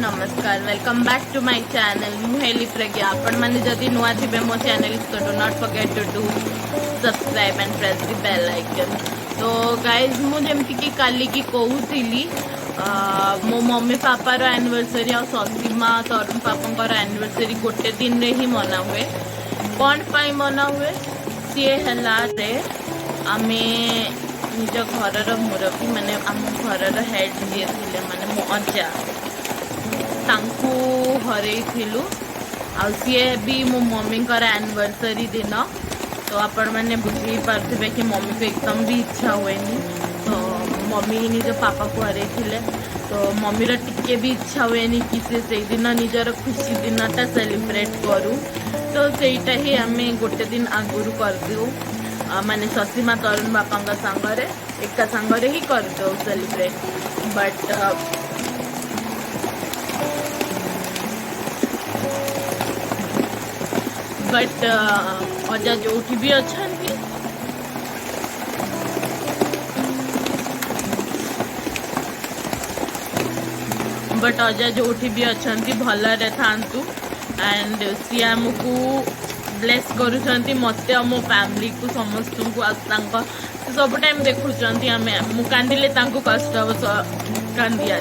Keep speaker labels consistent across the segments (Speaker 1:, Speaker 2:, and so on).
Speaker 1: नमस्कार welcome back to my channel मुहेली प्रज्ञा आपण माने जदि नुआ थिबे मो channel so do not forget to do subscribe and press the bell icon. तो गाइज मु जेमति की काली की कहूथिली मो मम्मी पापा रो एनिवर्सरी और ससीमा तरुण पापा रो एनिवर्सरी गोटे दिन रे ही मना हुए। कौन पाई मना हुए सी है रे आमे निज घर मुरबी माने आम घर हेड जी थे माने मो अजा तांकू हरई थिलु आ सी भी मो मम्मी एनिवर्सरी दिन। तो आपण मैंने बुझी पार्थे कि मम्मी को एकदम भी इच्छा हुए तो मम्मी निज पापा को हरई थिले तो मम्मी रा टिके भी इच्छा हुए कि से दिन निजर खुशी दिनटा सेलिब्रेट करूँ। तो सेटा ही आम गोटे दिन आगुरी करदे माने ससीमा तरुण बापा सांगरे एका सांगरे ही करदे सेलिब्रेट। बट अजा जो भी अच्छा बट अजा जो भी अच्छा भलरे थांतु एंड सी आमको ब्लेस करुँच मत मो फैमिली को समस्त को सब टाइम देखुंट आम मु कांदिले कष्ट कांदिया।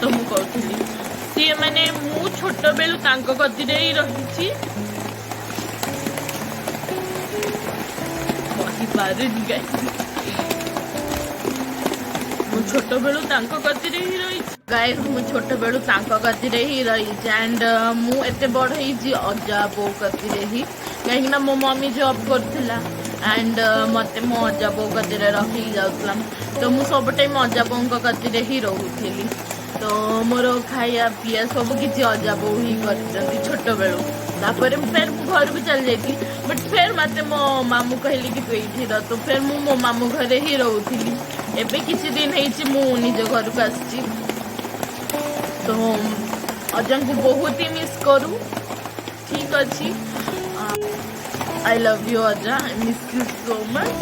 Speaker 1: तो मु कहूली सी मैंने मु छोट बेलू गति ही रही मु छोट बेलू गति ही रही गाइस मु छोट बेलू गति ही रही एंड मु एते बड़ ही अजा बो गति ही कहीं मो मम्मी जॉब करथिला एंड मते मो अजा बो गति रखी जाउतला। तो मु सब टाइम अजा बो गति ही रहूली। तो मोर खाया पिया सब किसी अजा बो ही कर छोट बेलू तापर फिर मु घर भी चल जाती बट फिर मत मो मामू कहली कि तू ये रह तो फिर मु मो मामू घरे ही रहूली। एबे किसी दिन मु निज घर को आसी तो अजा को बहुत ही मिस करू। ठीक अच्छी आई लव यू अजा I miss you so much.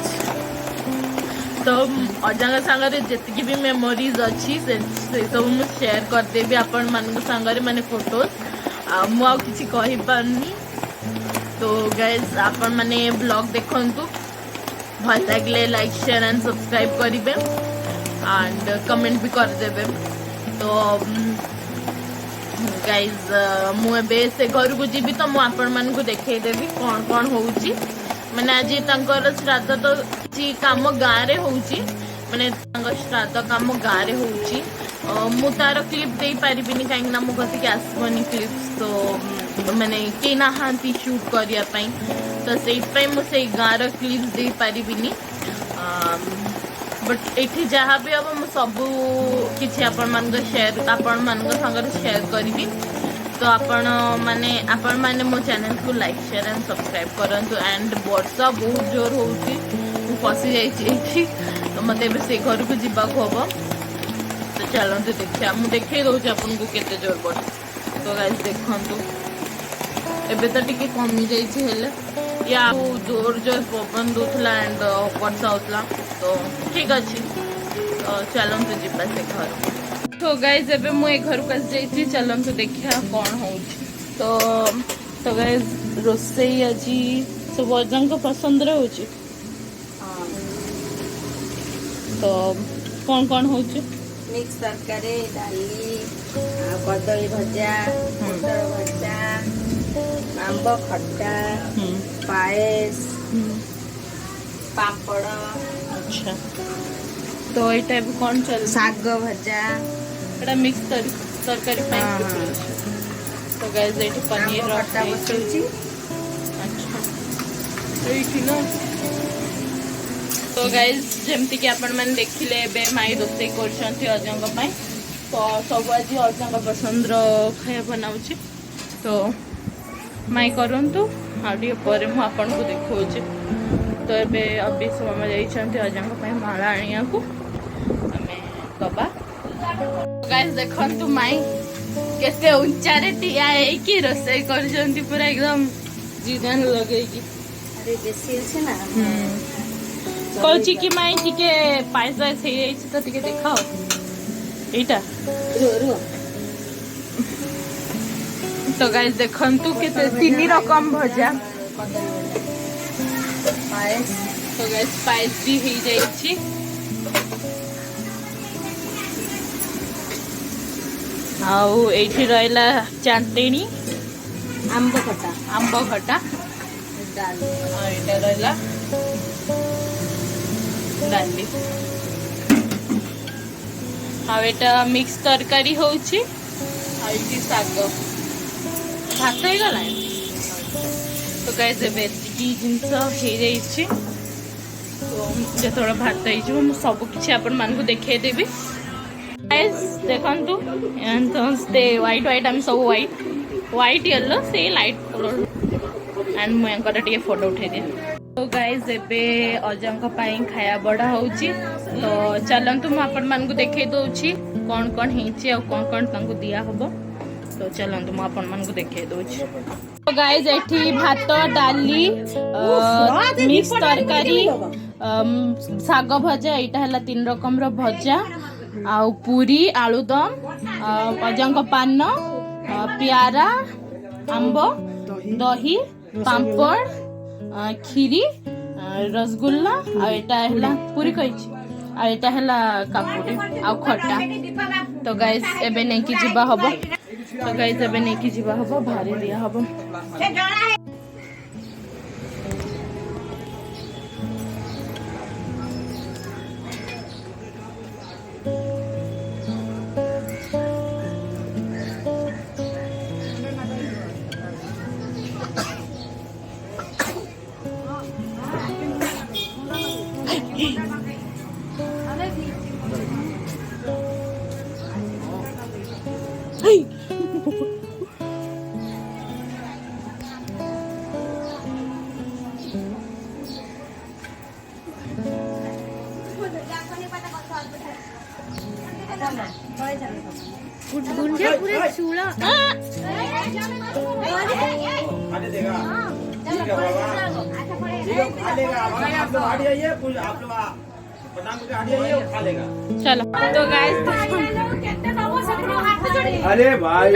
Speaker 1: तो अजा सांगे जी भी मेमोरीज अच्छी से सब मुझे शेयर करदेवी आपण मान सांगे माने फोटोज मुझे कही पारनी। तो गाइज आपण माने ब्लॉग देखंतु भल लगे लाइक शेयर एंड सब्सक्राइब करेंगे एंड कमेंट भी करदेवे। तो गाइज मुझे से घर को जीवी तो मुझे देखदेवी कौन कौन हो मैंने आज श्राद्ध तो किसी कम गाँव रे होची माने श्राद्ध कम गाँव रे होची मु तार क्लिप दे पारिबिनी कहीं मो कति आसबनी क्लिप्स तो मैंने कई नहांती शूट करने तो से मुझे गाँव क्लिप्स दे पारिबिनी बट ये जहाँ भी हम सब किसी आपण मान शेयर आपण मान शेयर करी। तो आपण माने मो चैनल को लाइक शेयर एंड सब्सक्राइब करंतु एंड वर्षा बहुत जोर होउची फसी जाइए तो मत से घर को जीवाक हम। तो चलते देखिए मुझे देखे दूसरी आपन को केते जोर बढ़। तो गाइस देखंतु एबे तो टिके कमी जाइए या जोर जोर पवन दूला एंड वर्षा होता तो ठीक अच्छे। तो चलते जीवा से घर। तो गाइज एबे मु घर को आसी चलते देखिया कौन हो। तो गाइज रोसई आज सब अजा को पसंद रही। तो कौन हो
Speaker 2: मिक्स तरकारी डाली कदली भजा मटर भजा आंब खट्टा पायस पापड़।
Speaker 1: अच्छा तो ये टाइप कौन चल
Speaker 2: साग भजा
Speaker 1: एटा मिक्स तरकारी तो गाइस ये पनीर
Speaker 2: खट्टा बसुची।
Speaker 1: अच्छा ये ना तो गाइस जमती कि आपण मैंने देखिले एबे माई रोसे करछंती अजंग पई तो सब आज अजंग पसंद रो खाया बनाउची। तो माई करंतु आडियो पर मु आपण को देखौची। तो एबे अभी समय जाइछंती अजंग पई माला आनिया को हमें दबा। गाइस देखंतु माई केते ऊंचा रे ठिया है कि रोसे करछंती पूरा एकदम जीवन लगेगी।
Speaker 2: अरे बेसी है ना
Speaker 1: कौची कि माई टिके पायस वायस हे जाइछि तो टिके देखाओ एटा तो गाइस देखंतु के तीन रकम भजा
Speaker 2: पायस
Speaker 1: तो गाइस पायस भी हे जाइछि आउ एठी रहला चांटेनी
Speaker 2: आंब खटा डाल
Speaker 1: एटा रहला डाली आ एटा मिक्स तरकारी होउछि आ इटी साग भात हो गला तो गाइस एबे की जिंस हे जाइछि तो जेतोरा भात हे जो सब किछि अपन मान को देखे देबी गाइस देखंतु एंड ते व्हाइट हम सब व्हाइट येलो से लाइट कलर एंड मैं एंकर टिके फोटो उठे दे तो गाइस एबे अजंक पाई खाया बड़ा होउछि तो चलंतु म अपन मान को देखे दोछि कोन कोन हेछि और कोन कोन तांको दिया हबो तो चलंतु म अपन मान को देखे दोछि तो गाइस एठी भात डाली मिक्स तरकारी साग भजा एटा हला 3 रकम रो भजा आ पूरी आलूदम अजंक पान प्यारा आंब दही पापड़ खीरी रसगुल्ला आ एटा हला पूरी कहिछि आ एटा हला काकुड़ी आ खट्टा तो गाइस एबे नै कि जिबा हबो तो गाइस एबे नै कि जिबा हबो भारी दिया हबो गुंजा पूरा चूड़ा चलो तो गाइस
Speaker 3: अरे भाई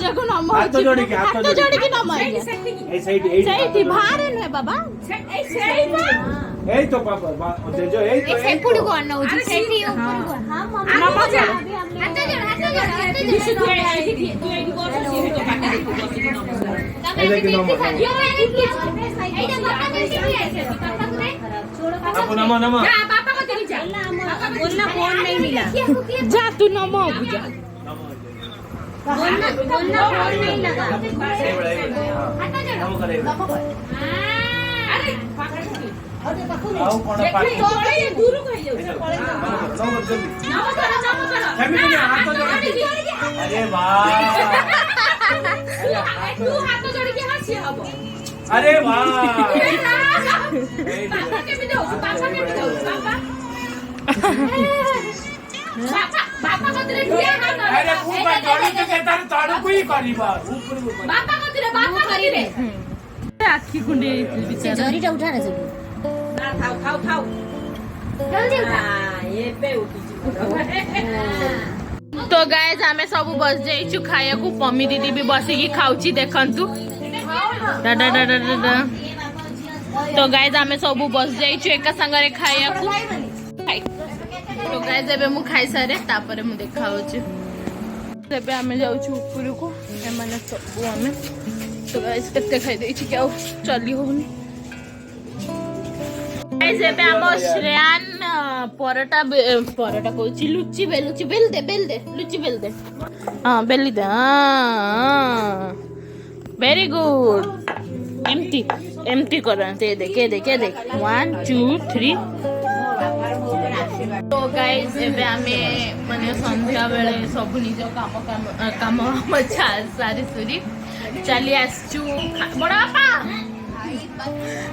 Speaker 1: जगह नम हाथ जोड़ी के नम
Speaker 3: ए साइड
Speaker 1: सही बाहर है बाबा
Speaker 3: ए तो पापा जो ए तो
Speaker 1: एक पुड़ को न हो सेठी ऊपर को हां मम्मा हाथ जोड़ तू एडी बस से तो काटे देखो एटा पापा के पापा को छोड़ो
Speaker 3: आपको नमो नमो
Speaker 1: पापा को तेरी जा बोलना फोन नहीं मिला जा तू नमो बुझा बोलना फोन नहीं लगा हाथ जोड़ नमो करेगा अरे
Speaker 3: आओ कोन पानी
Speaker 1: थोड़े दूर को जाओ
Speaker 3: नमो जल्दी
Speaker 1: नमो करो
Speaker 3: हाथ जोड़ अरे वाह
Speaker 1: तू हाथ जोड़ के हंसी हबो
Speaker 3: अरे वाह
Speaker 1: पापा के भी दो पापा पापा को तेरे दिया हाथ
Speaker 3: अरे ऊपर जोड़ी के कहता ताड़ू कोई करीबा ऊपर
Speaker 1: बापा को तेरे बापा करी रे आखी कुंडे बेचारा
Speaker 2: जरीटा उठा रे सब
Speaker 1: ना खाओ जल्दी उठा ये पे उठी तो गाइस हमें सब बस जाइछु खाया को पम्मी दीदी भी बसी की खाउची देखंतु दादा दादा दादा तो गाइस हमें सब बस जाइछु एका संगरे खाया को तो गाइस एबे मु खाइ सारे तापरे मु देखाउछु एबे हमें जाउछु ऊपर को ए माने सब हमें तो गाइस कते खाइ देछि क्या चली होनी गाइस एबे हम श्रेयान परोटा कहछि लुच्ची बेल दे लुच्ची बेल दे हां बेली दे हां वेरी गुड एम्प्टी करते देखे 1 2 3 तो गाइस एबे हमें माने संध्या बेले सब निज काम सारी सुरी चली आसचु बड़ा बापा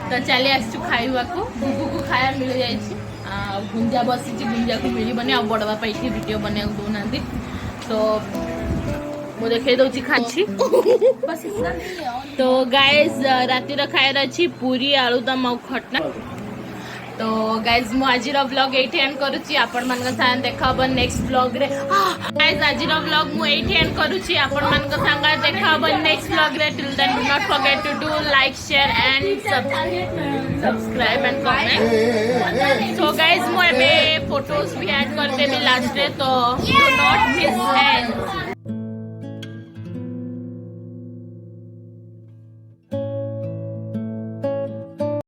Speaker 1: तो चली आसचु खाइबा को गुगु को खाया मिल जाइछि गुंजा बसी गुंजा को मिलबनी आ बड़ बापा इठी वीडियो बने दो नांदी तो ମୁଁ ଦେଖେଇ ଦଉଛି ଖାଇଛି।
Speaker 2: बस इतना नहीं है और
Speaker 1: तो गाइज रातिर खाएर अच्छी पूरी आलूदम और खटना। तो गाइज मु आजिर व्लॉग एठी एंड करूची आपण मान संग देखा हबो नेक्स्ट व्लॉग रे। गाइज आजिर व्लॉग मु एठी एंड करूची आपण मान संग देखा हबो नेक्स्ट व्लॉग रे। Till then do not forget to do like share and subscribe and comment. So guys मु एबे फोटोज भी ऐड कर देबी लास्ट रे, तो डू नॉट मिस एंड